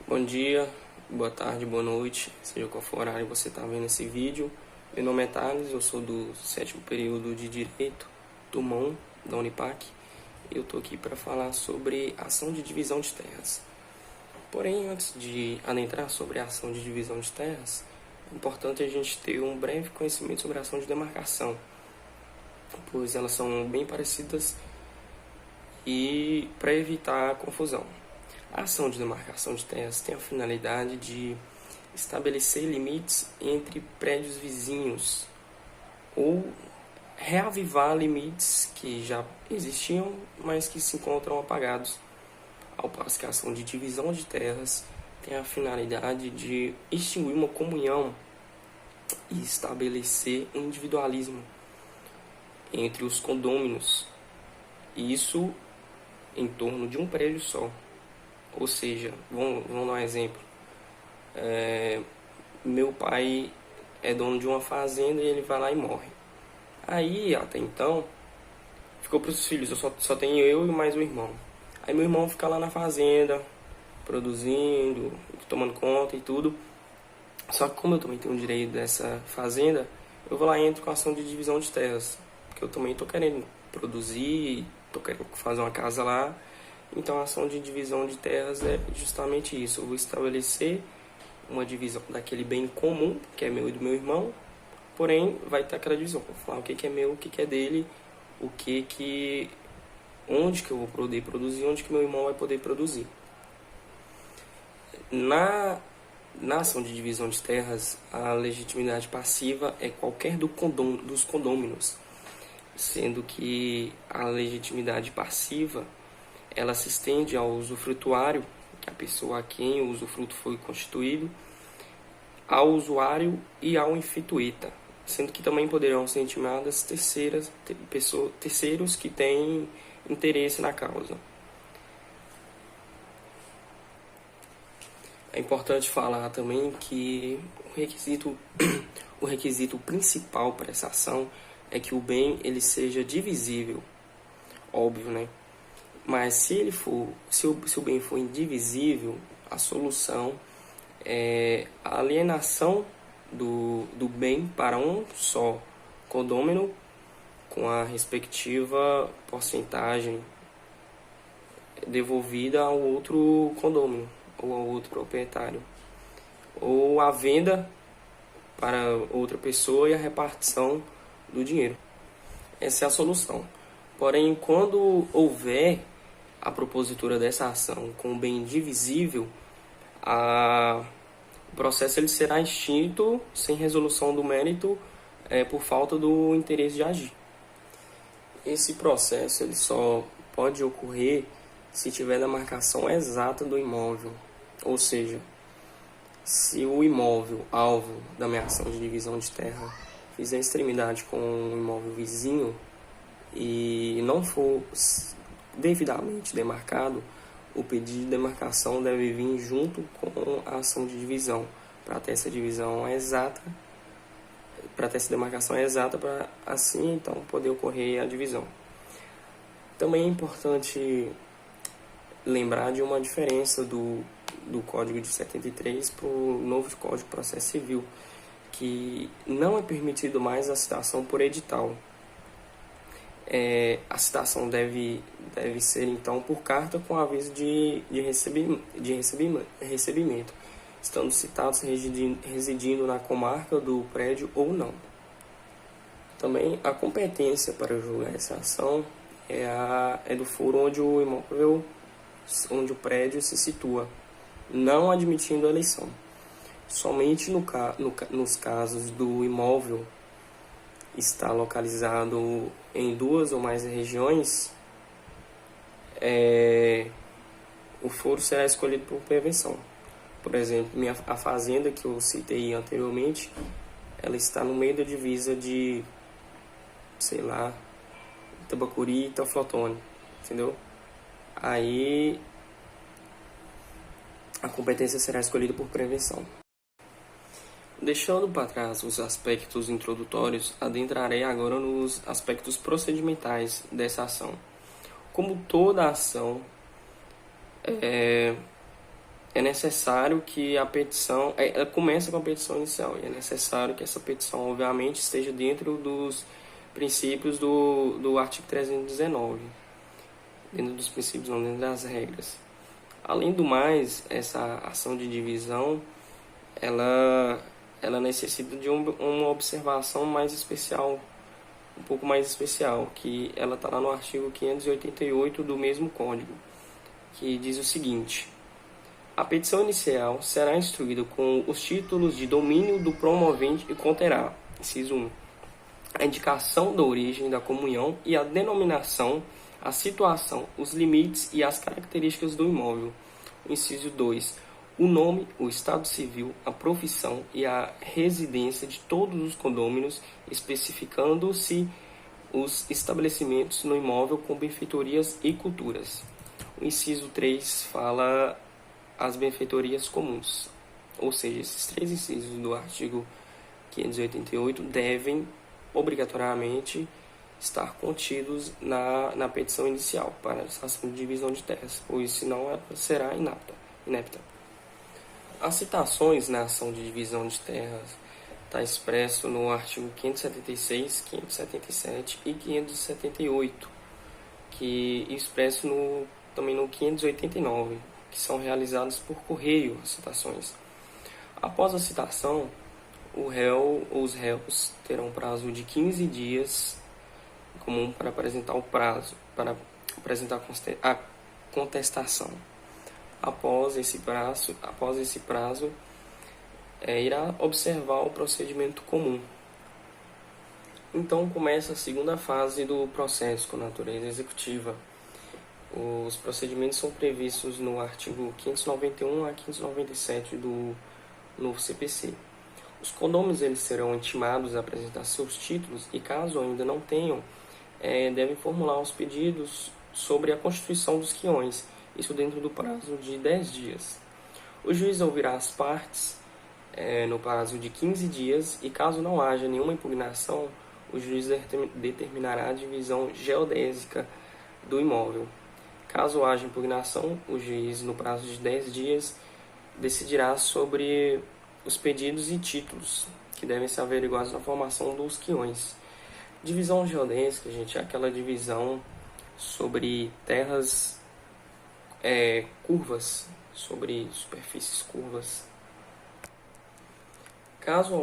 Bom dia, boa tarde, boa noite, seja qual for o horário que você está vendo esse vídeo. Meu nome é Thales, eu sou do 7º período de Direito do MON, da Unipac. E eu estou aqui para falar sobre ação de divisão de terras. Porém, antes de adentrar sobre a ação de divisão de terras, é importante a gente ter um breve conhecimento sobre a ação de demarcação, pois elas são bem parecidas e para evitar a confusão. A ação de demarcação de terras tem a finalidade de estabelecer limites entre prédios vizinhos ou reavivar limites que já existiam, mas que se encontram apagados, ao passo que a ação de divisão de terras tem a finalidade de extinguir uma comunhão e estabelecer um individualismo entre os condôminos, isso em torno de um prédio só. Ou seja, vamos dar um exemplo. Meu pai é dono de uma fazenda e ele vai lá e morre. Aí, até então, ficou para os filhos. Eu só tenho eu e mais um irmão. Aí meu irmão fica lá na fazenda, produzindo, tomando conta e tudo. Só que como eu também tenho o direito dessa fazenda, eu vou lá e entro com a ação de divisão de terras. Porque eu também estou querendo produzir, estou querendo fazer uma casa lá. Então a ação de divisão de terras é justamente isso. Eu vou estabelecer uma divisão daquele bem comum, que é meu e do meu irmão, porém vai ter aquela divisão. Vou falar o que é meu, o que é dele, onde que eu vou poder produzir, onde que meu irmão vai poder produzir. Na ação de divisão de terras, a legitimidade passiva é qualquer dos condôminos, sendo que a legitimidade passiva ela se estende ao usufrutuário, a pessoa a quem o usufruto foi constituído, ao usuário e ao infituita, sendo que também poderão ser intimadas terceiros que têm interesse na causa. É importante falar também que o requisito principal para essa ação é que o bem ele seja divisível, óbvio, né? Mas se o bem for indivisível, a solução é a alienação do bem para um só condômino com a respectiva porcentagem devolvida ao outro condômino ou ao outro proprietário, ou a venda para outra pessoa e a repartição do dinheiro. Essa é a solução. Porém, quando houver a propositura dessa ação com o bem indivisível, o processo ele será extinto sem resolução do mérito por falta do interesse de agir. Esse processo ele só pode ocorrer se tiver demarcação exata do imóvel, ou seja, se o imóvel alvo da minha ação de divisão de terra fizer extremidade com o imóvel vizinho e não for devidamente demarcado, o pedido de demarcação deve vir junto com a ação de divisão, para ter essa divisão exata, para ter essa demarcação exata, para assim então poder ocorrer a divisão. Também é importante lembrar de uma diferença do Código de 73 para o novo Código de Processo Civil, que não é permitido mais a citação por edital. A citação deve ser então por carta com aviso de recebimento, estando citados residindo na comarca do prédio ou não. Também a competência para julgar essa ação é do foro onde o imóvel, onde o prédio se situa, não admitindo a eleição. Somente nos casos do imóvel está localizado em duas ou mais regiões, o foro será escolhido por prevenção. Por exemplo, a fazenda que eu citei anteriormente, ela está no meio da divisa de, sei lá, Itabacuri e Teoflotone, entendeu? Aí a competência será escolhida por prevenção. Deixando para trás os aspectos introdutórios, adentrarei agora nos aspectos procedimentais dessa ação. Como toda ação é necessário que a petição, ela começa com a petição inicial, e é necessário que essa petição, obviamente, esteja dentro dos princípios do artigo 319, dentro dos princípios, não dentro das regras. Além do mais, essa ação de divisão, ela necessita de uma observação mais especial, um pouco mais especial, que ela está lá no artigo 588 do mesmo Código, que diz o seguinte: a petição inicial será instruída com os títulos de domínio do promovente e conterá, inciso 1, a indicação da origem da comunhão e a denominação, a situação, os limites e as características do imóvel. Inciso 2, o nome, o estado civil, a profissão e a residência de todos os condôminos, especificando-se os estabelecimentos no imóvel com benfeitorias e culturas. O inciso 3 fala as benfeitorias comuns, ou seja, esses 3 incisos do artigo 588 devem obrigatoriamente estar contidos na petição inicial para a ação de divisão de terras, pois senão ela será inepta. As citações na ação de divisão de terras está expresso no artigo 576, 577 e 578, que expresso também no 589, que são realizados por correio as citações. Após a citação, o réu ou os réus terão prazo de 15 dias comum para apresentar a contestação. Após esse prazo, irá observar o procedimento comum. Então começa a segunda fase do processo com natureza executiva. Os procedimentos são previstos no artigo 591 a 597 do novo CPC. Os condôminos eles serão intimados a apresentar seus títulos e, caso ainda não tenham, devem formular os pedidos sobre a constituição dos quiões, isso dentro do prazo de 10 dias. O juiz ouvirá as partes no prazo de 15 dias e, caso não haja nenhuma impugnação, o juiz determinará a divisão geodésica do imóvel. Caso haja impugnação, o juiz, no prazo de 10 dias, decidirá sobre os pedidos e títulos que devem ser averiguados na formação dos quiões. Divisão geodésica, gente, é aquela divisão sobre terras curvas, sobre superfícies curvas. Caso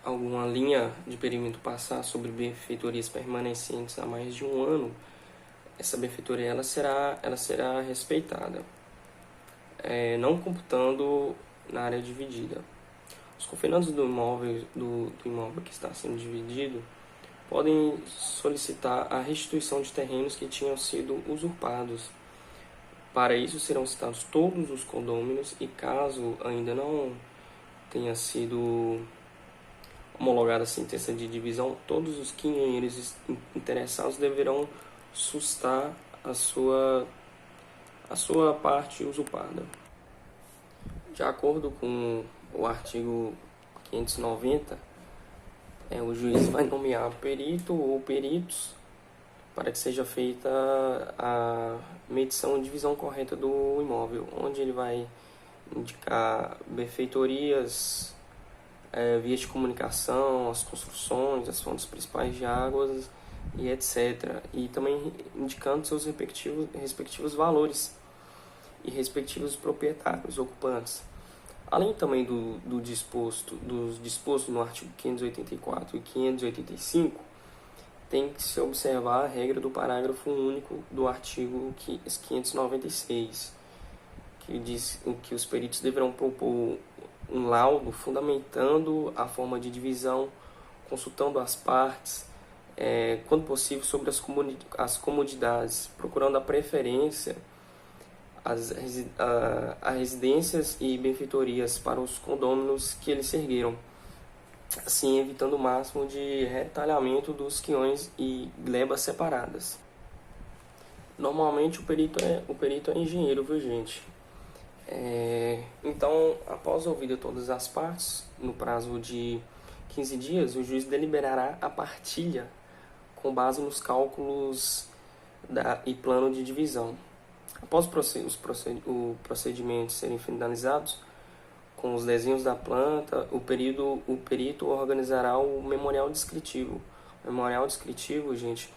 alguma linha de perímetro passar sobre benfeitorias permanentes há mais de um ano, essa benfeitoria ela será respeitada, não computando na área dividida. Os confinantes do imóvel que está sendo dividido podem solicitar a restituição de terrenos que tinham sido usurpados. Para isso serão citados todos os condôminos e, caso ainda não tenha sido homologada a sentença de divisão, todos os quinheneiros interessados deverão sustar a sua parte usurpada. De acordo com o artigo 590, o juiz vai nomear perito ou peritos para que seja feita a medição e divisão correta do imóvel, onde ele vai indicar benfeitorias, vias de comunicação, as construções, as fontes principais de águas e etc. E também indicando seus respectivos valores e respectivos proprietários, ocupantes. Além também dos dispostos no artigo 584 e 585, tem que se observar a regra do parágrafo único do artigo 596, que diz que os peritos deverão propor um laudo fundamentando a forma de divisão, consultando as partes, quando possível, sobre as comodidades, procurando a preferência a residências e benfeitorias para os condôminos que eles se ergueram, assim evitando o máximo de retalhamento dos quiões e glebas separadas. Normalmente o perito é engenheiro, viu, gente? Então, após ouvida todas as partes, no prazo de 15 dias, o juiz deliberará a partilha com base nos cálculos e plano de divisão. Após os procedimentos serem finalizados, com os desenhos da planta, o perito organizará o memorial descritivo. O memorial descritivo, gente,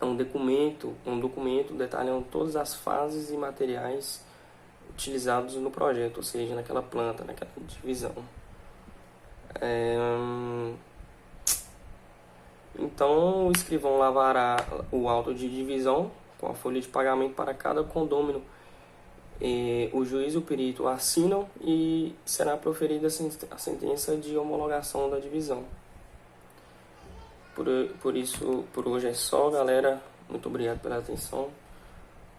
é um documento detalhando todas as fases e materiais utilizados no projeto, ou seja, naquela planta, naquela divisão. Então, o escrivão lavará o auto de divisão com a folha de pagamento para cada condômino. O juiz e o perito assinam e será proferida a sentença de homologação da divisão. Por hoje é só, galera. Muito obrigado pela atenção.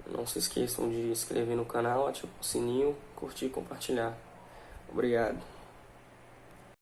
Não se esqueçam de se inscrever no canal, ativar o sininho, curtir e compartilhar. Obrigado.